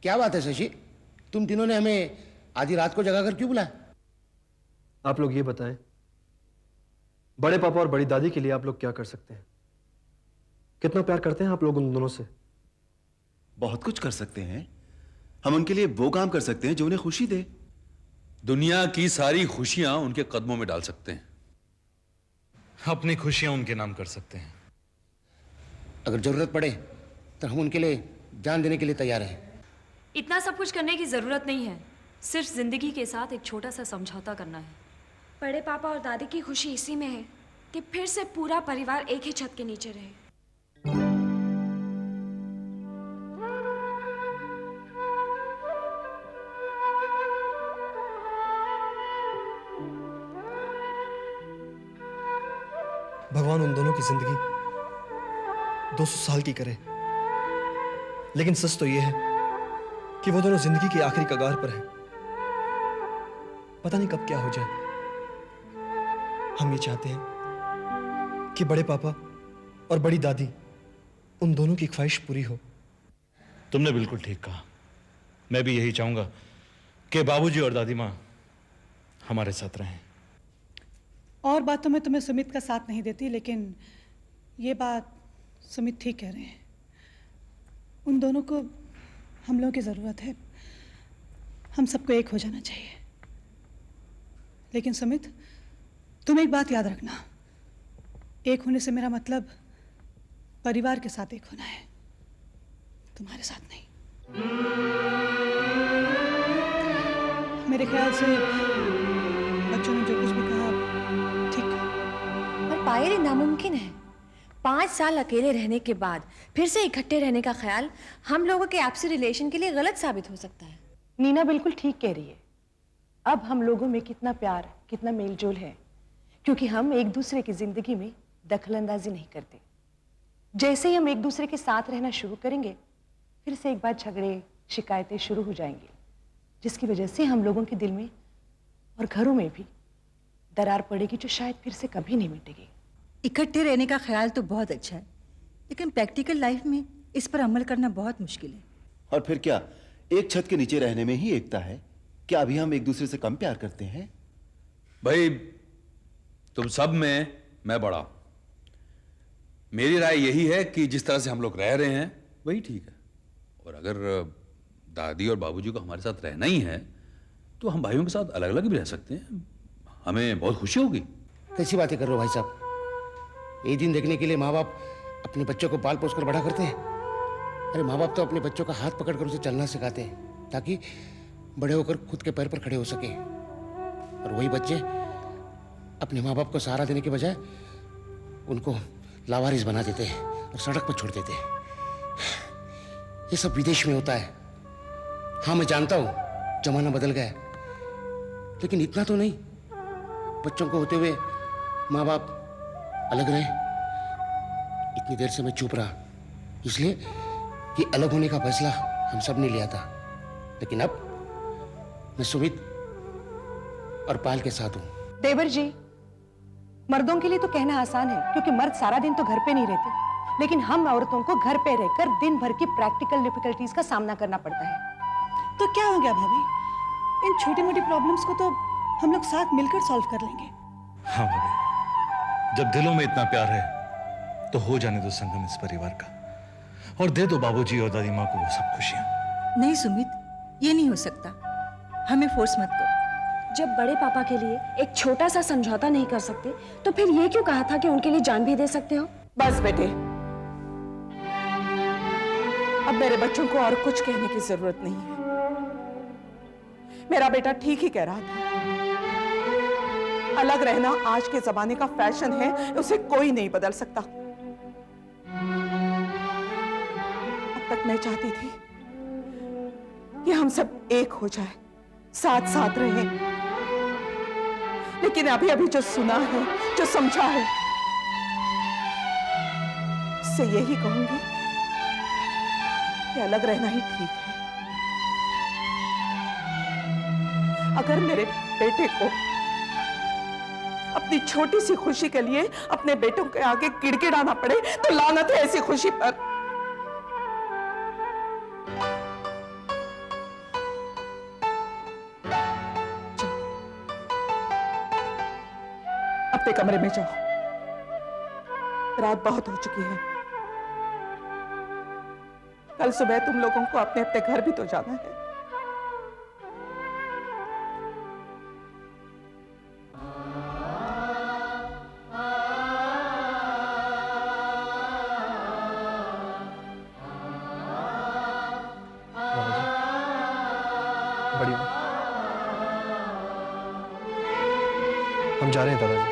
क्या बात है शशि, तुम तीनों ने हमें आधी रात को जगा कर क्यों बुलाया? आप लोग ये बताएं, बड़े पापा और बड़ी दादी के लिए आप लोग क्या कर सकते हैं? कितना प्यार करते हैं आप लोग उन दोनों से? बहुत कुछ कर सकते हैं। हम उनके लिए वो काम कर सकते हैं जो उन्हें खुशी दे। दुनिया की सारी खुशियां उनके कदमों में डाल सकते हैं, अपनी खुशियां उनके नाम कर सकते हैं। अगर जरूरत पड़े तो हम उनके लिए जान देने के लिए तैयार हैं। इतना सब कुछ करने की जरूरत नहीं है, सिर्फ जिंदगी के साथ एक छोटा सा समझौता करना है। बड़े पापा और दादी की खुशी इसी में है कि फिर से पूरा परिवार एक ही छत के नीचे रहे। भगवान उन दोनों की जिंदगी 200 साल की करे, लेकिन सच तो यह है कि वो दोनों जिंदगी की आखिरी कगार पर हैं। पता नहीं कब क्या हो जाए। हम ये चाहते हैं कि बड़े पापा और बड़ी दादी, उन दोनों की ख्वाहिश पूरी हो। तुमने बिल्कुल ठीक कहा। मैं भी यही चाहूंगा कि बाबूजी और दादी माँ हमारे साथ रहें। और बातों में तुम्हें सुमित का साथ नहीं देती, लेकिन ये बात सुमित ठीक कह रहे हैं। उन दोनों को हम लोगों की ज़रूरत है। हम सबको एक हो जाना चाहिए। लेकिन सुमित, तुम एक बात याद रखना, एक होने से मेरा मतलब परिवार के साथ एक होना है, तुम्हारे साथ नहीं। मेरे ख्याल से बच्चों ने जो कुछ भी कहा ठीक कहा। पर पायल, ये नामुमकिन है। 5 साल अकेले रहने के बाद फिर से इकट्ठे रहने का ख्याल हम लोगों के आपसी रिलेशन के लिए गलत साबित हो सकता है। नीना बिल्कुल ठीक कह रही है। अब हम लोगों में कितना प्यार, कितना मेलजोल है, क्योंकि हम एक दूसरे की जिंदगी में दखलंदाजी नहीं करते। जैसे ही हम एक दूसरे के साथ रहना शुरू करेंगे, फिर से एक बार झगड़े, शिकायतें शुरू हो जाएंगी, जिसकी वजह से हम लोगों के दिल में और घरों में भी दरार पड़ेगी, जो शायद फिर से कभी नहीं मिटेगी। इकट्ठे रहने का ख्याल तो बहुत अच्छा है, लेकिन प्रैक्टिकल लाइफ में इस पर अमल करना बहुत मुश्किल है। और फिर क्या एक छत के नीचे रहने में ही एकता है? क्या अभी हम एक दूसरे से कम प्यार करते हैं? भाई, तुम सब में मैं बड़ा हूं। मेरी राय यही है कि जिस तरह से हम लोग रह रहे हैं वही ठीक है। और अगर दादी और बाबूजी को हमारे साथ रहना ही है तो हम भाइयों के साथ अलग अलग भी रह सकते हैं। हमें बहुत खुशी होगी। कैसी बातें कर रहे हो भाई साहब? ये दिन देखने के लिए माँ बाप अपने बच्चों को पाल पोस कर बड़ा करते हैं। अरे माँ बाप तो अपने बच्चों का हाथ पकड़कर उसे चलना सिखाते हैं, ताकि बड़े होकर खुद के पैर पर खड़े हो सके। और वही बच्चे अपने माँ बाप को सहारा देने के बजाय उनको लावारिस बना देते हैं और सड़क पर छोड़ देते हैं। ये सब विदेश में होता है। हाँ, मैं जानता हूँ जमाना बदल गया है, लेकिन इतना तो नहीं। बच्चों को होते हुए माँ बाप अलग रहे। इतनी देर से मैं चुप रहा इसलिए कि अलग होने का फैसला हम सब ने लिया था। लेकिन अब मैं सुमित और पायल के साथ हूं। देवर जी, मर्दों के लिए तो कहना आसान है, क्योंकि मर्द सारा दिन तो घर पे नहीं रहते, लेकिन हम औरतों को घर पे रहकर दिन भर की प्रैक्टिकल डिफिकल्टीज का सामना करना पड़ता है। तो क्या हो गया भाभी, इन छोटी मोटी प्रॉब्लम्स को तो हम लोग साथ मिलकर सॉल्व कर लेंगे। हाँ भाभी, जब दिलों में इतना प्यार है तो हो जाने दो संगम इस परिवार का, और दे दो बाबूजी और दादी माँ को वो सब खुशियां। नहीं सुमित, ये नहीं हो सकता। हमें फोर्स मत करो। जब बड़े पापा के लिए एक छोटा सा समझौता नहीं कर सकते, तो फिर ये क्यों कहा था कि उनके लिए जान भी दे सकते हो? बस बेटे, अब मेरे बच्चों को और कुछ कहने की जरूरत नहीं है। मेरा बेटा ठीक ही कह रहा था। अलग रहना आज के जमाने का फैशन है, उसे कोई नहीं बदल सकता। अब तक मैं चाहती थी कि हम सब एक हो जाए, साथ साथ रहें, लेकिन अभी अभी जो सुना है, जो समझा है, उससे यही कहूंगी कि अलग रहना ही ठीक है। अगर मेरे बेटे को अपनी छोटी सी खुशी के लिए अपने बेटों के आगे गिड़गिड़ाना पड़े तो लानत है ऐसी खुशी पर। अपने कमरे में जाओ, रात बहुत हो चुकी है। कल सुबह तुम लोगों को अपने अपने घर भी तो जाना है। बड़ी माँ, हम जा रहे हैं दादाजी।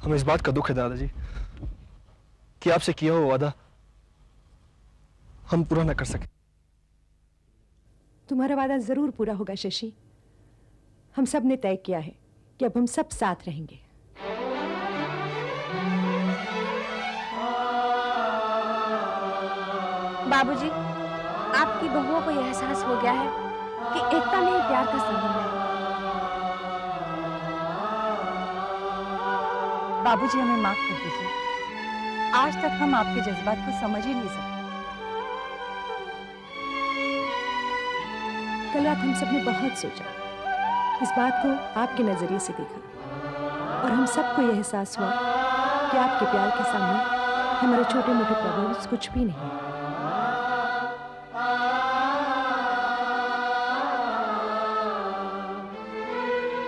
हमें इस बात का दुख है दादाजी कि आपसे किया हुआ वादा हम पूरा न कर सके। तुम्हारा वादा जरूर पूरा होगा शशि। हम सब ने तय किया है कि अब हम सब साथ रहेंगे। बाबूजी, आपकी बहुओं को यह एहसास हो गया है कि एकता में ही प्यार का संबंध है। बाबूजी, हमें माफ कर दीजिए। आज तक हम आपके जज्बात को समझ ही नहीं सके। कल रात हम सब ने बहुत सोचा, इस बात को आपके नजरिए से देखा और हम सबको यह एहसास हुआ कि आपके प्यार के सामने हमारे छोटे मोटे प्रॉब्लम्स कुछ भी नहीं।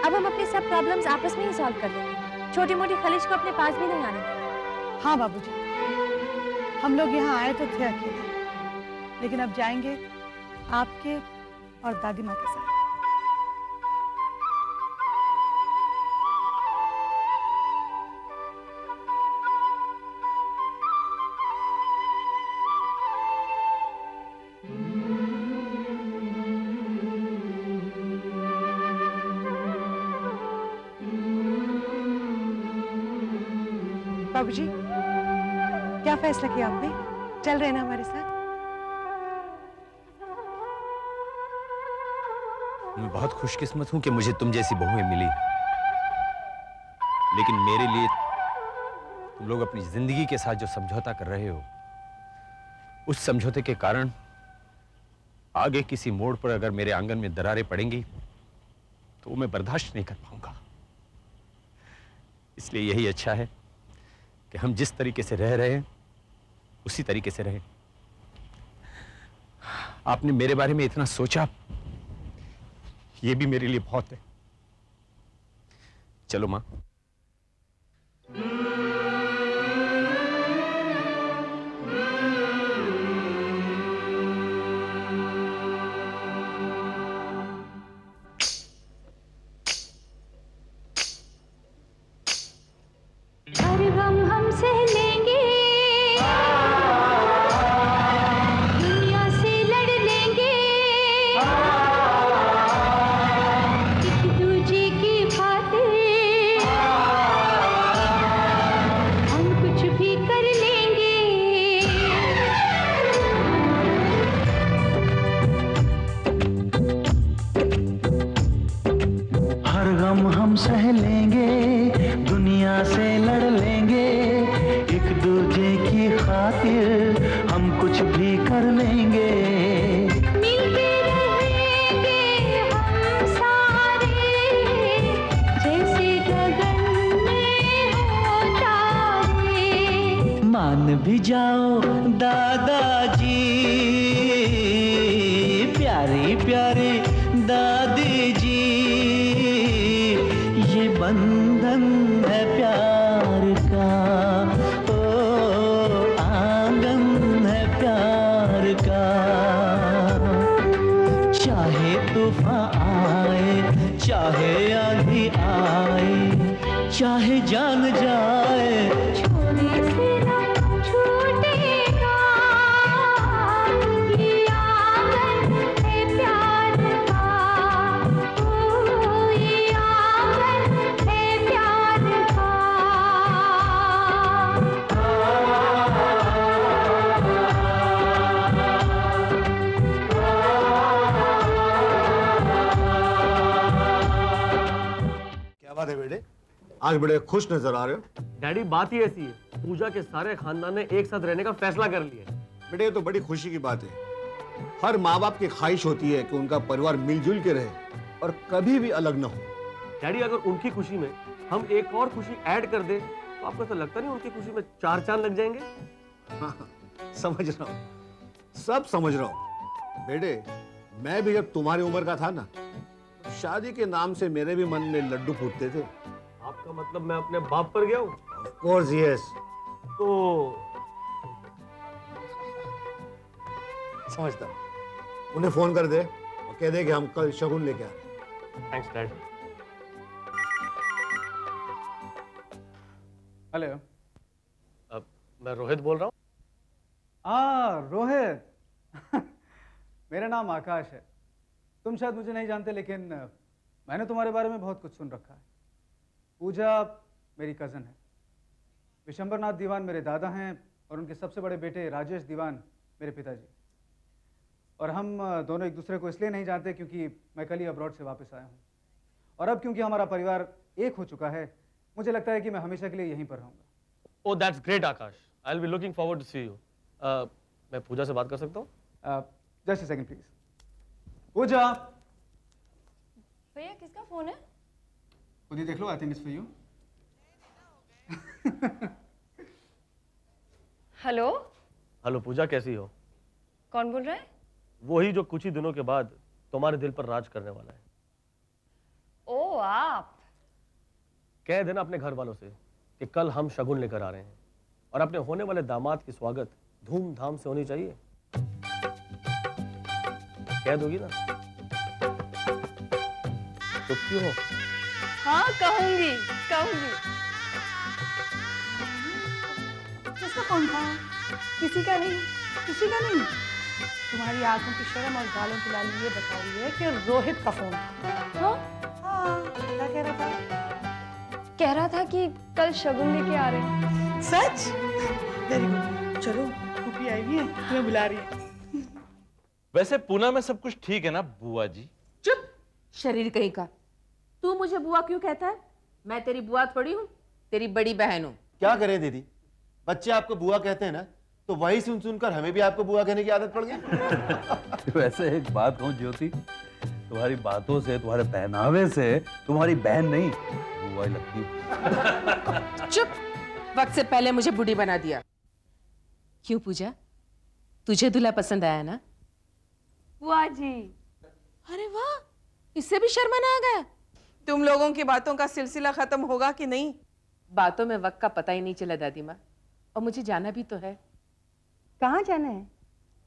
अब हम अपने सब प्रॉब्लम्स आपस में ही सॉल्व कर लेंगे। छोटी मोटी खलिश को अपने पास भी नहीं आने देंगे। हाँ बाबूजी, हम लोग यहाँ आए तो थे अकेले, लेकिन अब जाएंगे आपके और दादी माँ के साथ। बाबूजी, क्या फैसला किया आपने? चल रहे ना हमारे साथ? मैं बहुत खुशकिस्मत हूं कि मुझे तुम जैसी बहुएं मिली, लेकिन मेरे लिए तुम लोग अपनी जिंदगी के साथ जो समझौता कर रहे हो, उस समझौते के कारण आगे किसी मोड़ पर अगर मेरे आंगन में दरारें पड़ेंगी तो वो मैं बर्दाश्त नहीं कर पाऊंगा। इसलिए यही अच्छा है कि हम जिस तरीके से रह रहे हैं उसी तरीके से रहें। आपने मेरे बारे में इतना सोचा, ये भी मेरे लिए बहुत है। चलो मां। हर गम हम सह लेंगे, दुनिया से लड़ लेंगे, एक दूजे की खातिर हम कुछ भी कर लेंगे। हर गम हम सह लेंगे, दुनिया से लड़ लेंगे, एक दूजे की खातिर हम कुछ भी कर लेंगे। मिलके रहेंगे हम सारे, जैसे गगन में हो तारे। मान भी जाओ दादाजी, प्यारी प्यारी दादी जी, ये बंधन है प्यार का, ओ आंगन है प्यार का। चाहे तूफान आए, चाहे आंधी आए, चाहे जान जाए, छोड़े से ना छूटेगा, ये आंगन है प्यार का, ओ ये आंगन है प्यार का। क्या बात है बेटे? आज बड़े खुश नजर आ रहे हो। डैडी बात ही ऐसी है, पूजा के सारे खानदान ने एक साथ रहने का फैसला कर लिया है। बेटे ये तो बड़ी खुशी की बात है। हर माँ बाप की ख्वाहिश होती है कि उनका परिवार मिलजुल के रहे और कभी भी अलग न हो। डैडी अगर उनकी खुशी में हम एक और खुशी ऐड कर दे तो आपको ऐसा लगता नहीं उनकी खुशी में 4 चांद लग जाएंगे? हाँ, समझ रहा हूँ, सब समझ रहा हूँ। बेटे मैं भी जब तुम्हारी उम्र का था ना, शादी के नाम से मेरे भी मन में लड्डू फूटते थे। आपका मतलब मैं अपने बाप पर गया हूँ? Of course, yes. तो समझता हूँ। उन्हें फोन कर दे और कह दे कि हम कल शगुन लेके आ रहे हैं। Thanks dad. हेलो। अब मैं रोहित बोल रहा हूँ। रोहित मेरा नाम आकाश है। तुम शायद मुझे नहीं जानते, लेकिन मैंने तुम्हारे बारे में बहुत कुछ सुन रखा है। पूजा मेरी कज़न है, विशंबरनाथ दीवान मेरे दादा हैं और उनके सबसे बड़े बेटे राजेश दीवान मेरे पिताजी। और हम दोनों एक दूसरे को इसलिए नहीं जानते क्योंकि मैं कल ही अब्रॉड से वापस आया हूँ, और अब क्योंकि हमारा परिवार एक हो चुका है, मुझे लगता है कि मैं हमेशा के लिए यहीं पर रहूँगा। Oh that's great Akash, I will be looking forward to see you. मैं पूजा से बात कर सकता हूँ? Just a second please. Pooja. भैया किसका फोन है? खुद ही देख लो, I think it's for you. Hello. Hello Pooja, कैसी हो? कौन बोल रहा है? वही जो कुछ ही दिनों के बाद तुम्हारे दिल पर राज करने वाला है। ओ आप। कह देना अपने घर वालों से कि कल हम शगुन लेकर आ रहे हैं और अपने होने वाले दामाद की स्वागत धूमधाम से होनी चाहिए। कह दोगी ना? चुप क्यों हो? हाँ कहूंगी कहूंगी। किसका फोन था? किसी का नहीं, किसी का नहीं। तुम्हारी आंखों की शर्म और गालों की लाली ये बता रही है कि रोहित का फोन था। हाँ, क्या कह रहा था? कह रहा था कि कल शगुन लेके आ रहे हैं। सच? Very good. चलो फूफी आई हुई है, तुम्हें बुला रही है। वैसे पूना में सब कुछ ठीक है ना बुआ जी? चुप शरीर कहीं का। तू मुझे बुआ क्यों कहता है? मैं तेरी बुआ थोड़ी हूँ, तेरी बड़ी बहन हूँ। क्या करें दीदी, बच्चे आपको बुआ कहते हैं ना, तो वही सुन सुनकर हमें भी आपको बुआ कहने की आदत पड़ गई। वैसे एक बात कहूँ ज्योति, तुम्हारी बातों से, तुम्हारे पहनावे से तुम्हारी बहन नहीं बुआ ही लगती है। चुप, वक्त से पहले मुझे बूढ़ी बना दिया। क्यों पूजा, तुझे दूल्हा पसंद आया ना? बुआ जी। अरे वाह, इससे भी शर्माना आ गया। तुम लोगों की बातों का सिलसिला खत्म होगा कि नहीं? बातों में वक्त का पता ही नहीं चला दादी माँ, और मुझे जाना भी तो है। कहाँ जाना है?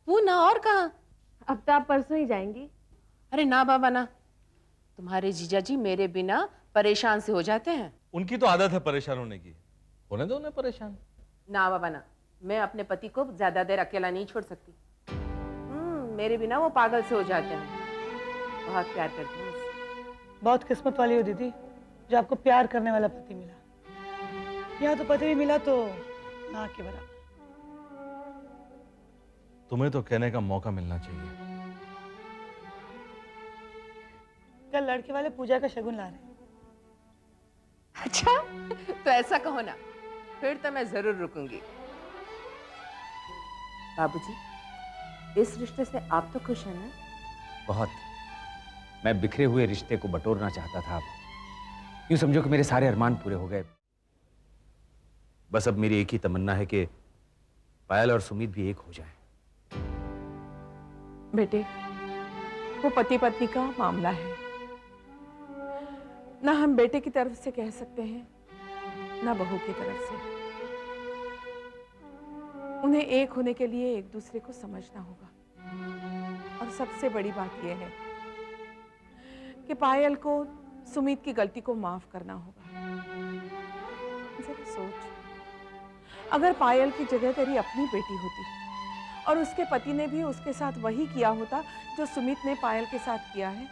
वो ना और कहाँ। अब तो आप परसों ही जाएंगी। अरे ना बाबा ना, तुम्हारे जीजा जी मेरे बिना परेशान से हो जाते हैं। उनकी तो आदत है परेशान होने की, होने दो उन्हें परेशान। ना बाबा ना, मैं अपने पति को ज्यादा देर अकेला नहीं छोड़ सकती। मेरे बिना वो पागल से हो जाते हैं, बहुत प्यार करते हैं मुझसे। बहुत किस्मत वाली हो दीदी, जो आपको प्यार करने वाला पति मिला। यहाँ तो पति भी मिला तो ना के बराबर। तुम्हें तो कहने का मौका मिलना चाहिए। कल लड़के वाले पूजा का शगुन ला रहे हैं। अच्छा, तो ऐसा कहो ना, फिर तो मैं जरूर रुकूंगी। बाबूजी, इस रिश्ते से आप तो खुश हैं ना? बहुत। मैं बिखरे हुए रिश्ते को बटोरना चाहता था। यूं समझो कि मेरे सारे अरमान पूरे हो गए। बस अब मेरी एक ही तमन्ना है कि पायल और सुमित भी एक हो जाएं। बेटे, वो पति पत्नी का मामला है, ना हम बेटे की तरफ से कह सकते हैं ना बहू की तरफ से। उन्हें एक होने के लिए एक दूसरे को समझना होगा। और सबसे बड़ी बात यह है कि पायल को सुमित की गलती को माफ करना होगा। जरा सोच, अगर पायल की जगह तेरी अपनी बेटी होती और उसके पति ने भी उसके साथ वही किया होता जो सुमित ने पायल के साथ किया है,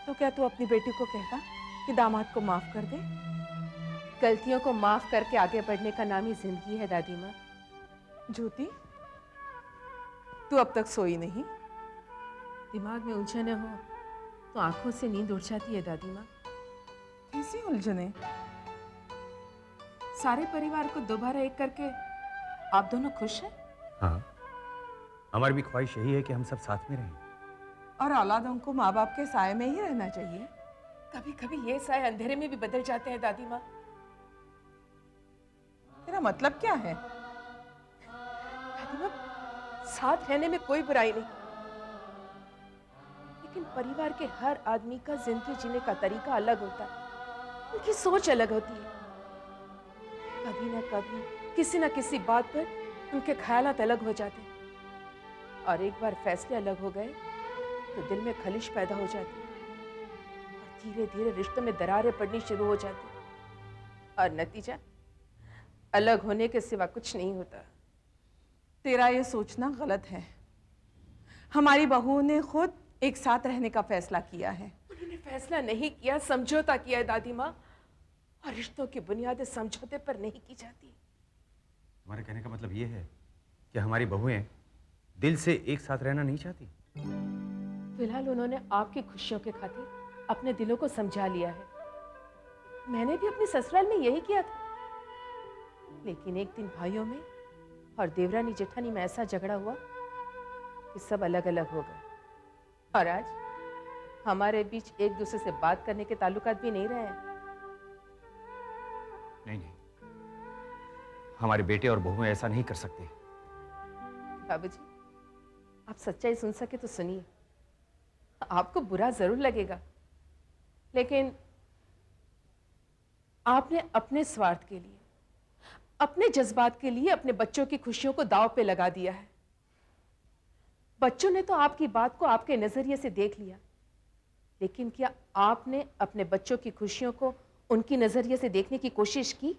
तो क्या तू अपनी बेटी को कहता कि दामाद को माफ कर दे? गलतियों को माफ करके आगे बढ़ने का नाम ही जिंदगी है दादी माँ। ज्योति, तू अब तक सोई नहीं? दिमाग में उलझने हो तो आंखों से नींद उड़ जाती है दादी माँ। कैसी उलझने? सारे परिवार को दोबारा एक करके आप दोनों खुश हैं? हाँ, हमारी भी ख्वाहिश यही है कि हम सब साथ में रहें। और औलादों को माँ बाप के साए में ही रहना चाहिए। कभी कभी ये साए अंधेरे में भी बदल जाते हैं दादी माँ। तेरा मतलब क्या है? दादी माँ, साथ रहने में कोई बुराई नहीं, लेकिन परिवार के हर आदमी का जिंदगी जीने का तरीका अलग होता है, उनकी सोच अलग होती है। कभी ना कभी किसी ना किसी बात पर उनके ख्यालात अलग हो जाते हैं, और एक बार फैसले अलग हो गए तो दिल में खलिश पैदा हो जाती है, और धीरे धीरे रिश्तों में दरारें पड़नी शुरू हो जाती है, और नतीजा अलग होने के सिवा कुछ नहीं होता। तेरा ये सोचना गलत है। हमारी बहुओं ने खुद एक साथ रहने का फैसला किया है। उन्होंने फैसला नहीं किया, समझौता किया है दादी माँ, और रिश्तों की बुनियादें समझौते पर नहीं की जाती। हमारे कहने का मतलब ये है कि हमारी बहुएं दिल से एक साथ रहना नहीं चाहती। फिलहाल उन्होंने आपकी खुशियों के खातिर अपने दिलों को समझा लिया है। मैंने भी अपने ससुराल में यही किया था, लेकिन एक दिन भाइयों में और देवरानी जेठानी में ऐसा झगड़ा हुआ कि सब अलग अलग हो गए, और आज हमारे बीच एक दूसरे से बात करने के ताल्लुकात भी नहीं रहे हैं। नहीं, हमारे बेटे और बहुएं ऐसा नहीं कर सकते। बाबूजी, आप सच्चाई सुन सके तो सुनिए। आपको बुरा जरूर लगेगा, लेकिन आपने अपने स्वार्थ के लिए, अपने जज्बात के लिए अपने बच्चों की खुशियों को दांव पे लगा दिया है। बच्चों ने तो आपकी बात को आपके नजरिए से देख लिया, लेकिन क्या आपने अपने बच्चों की खुशियों को उनकी नजरिए से देखने की कोशिश की?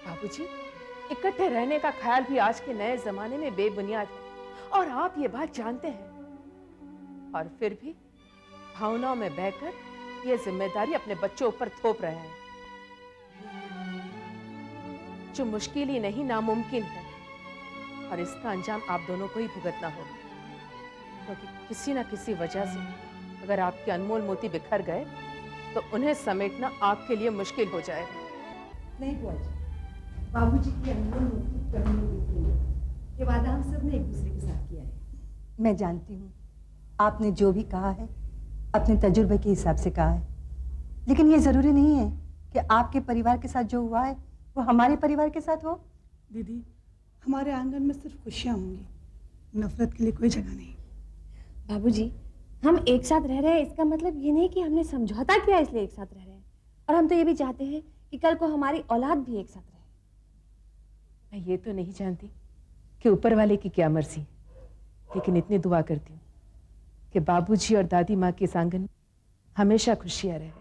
बाबूजी, इकट्ठे रहने का ख्याल भी आज के नए जमाने में बेबुनियाद है, और आप ये बात जानते हैं, और फिर भी भावनाओं में बहकर ये जिम्मेदारी अपने बच्चों पर थोप रहे हैं, जो मुश्किल ही नहीं नामुमकिन है, और इसका अंजाम आप दोनों को ही भुगतना होगा, क्योंकि किसी ना किसी वजह से अगर आपके अनमोल मोती बिखर गए तो उन्हें समेटना आपके लिए मुश्किल हो जाएगा। नहीं बुआ जी, बाबूजी की अनमोल मोती कभी नहीं बिखरेंगे। ये वादा हम सब ने एक दूसरे के साथ किया है। मैं जानती हूँ आपने जो भी कहा है अपने तजुर्बे के हिसाब से कहा है, लेकिन ये जरूरी नहीं है कि आपके परिवार के साथ जो हुआ है वो हमारे परिवार के साथ हो। दीदी, हमारे आंगन में सिर्फ खुशियाँ होंगी, नफरत के लिए कोई जगह नहीं। बाबूजी, हम एक साथ रह रहे हैं इसका मतलब ये नहीं कि हमने समझौता किया इसलिए एक साथ रह रहे हैं, और हम तो ये भी चाहते हैं कि कल को हमारी औलाद भी एक साथ रहे। मैं ये तो नहीं जानती कि ऊपर वाले की क्या मर्जी, लेकिन इतनी दुआ करती हूँ कि बाबूजी और दादी माँ के इस आंगन में हमेशा खुशियाँ रहे।